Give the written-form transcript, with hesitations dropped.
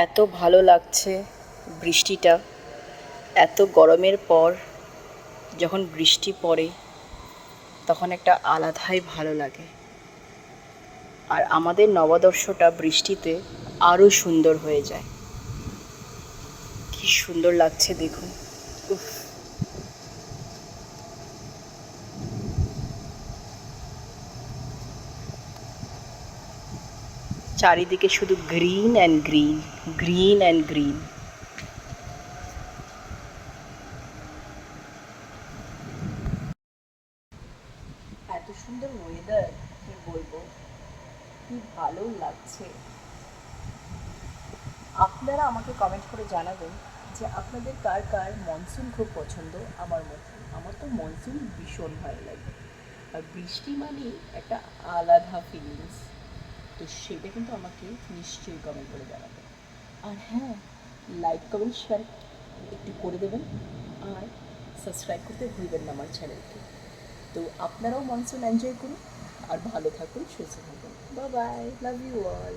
এত ভালো লাগছে বৃষ্টিটা। এত গরমের পর যখন বৃষ্টি পড়ে তখন একটা আলাদাই ভালো লাগে। আর আমাদের নববর্ষটা বৃষ্টিতে আরও সুন্দর হয়ে যায়। কি সুন্দর লাগছে দেখুন। উফ। চারিদিকে শুধু green and green, green and green. এত সুন্দর ওয়েদার, কি বলবো, কি ভালো লাগছে। আপনারা আমাকে কমেন্ট করে জানাবেন যে আপনাদের কার কার মনসুন খুব পছন্দ। আমার তো মনসুন ভীষণ ভালো লাগে। আর বৃষ্টি মানেই একটা আলাদা ফিলিংস। তো সেটা কিন্তু আমাকে নিশ্চয়ই কমেন্ট করে জানাবেন। আর হ্যাঁ, লাইক কমেন্ট শেয়ার একটু করে দেবেন। আর সাবস্ক্রাইব করতে ভুলবেন না আমার চ্যানেলকে। তো আপনারাও মনসুন এনজয় করুন। আর ভালো থাকুন, সুস্থ থাকুন। Bye bye, love you all.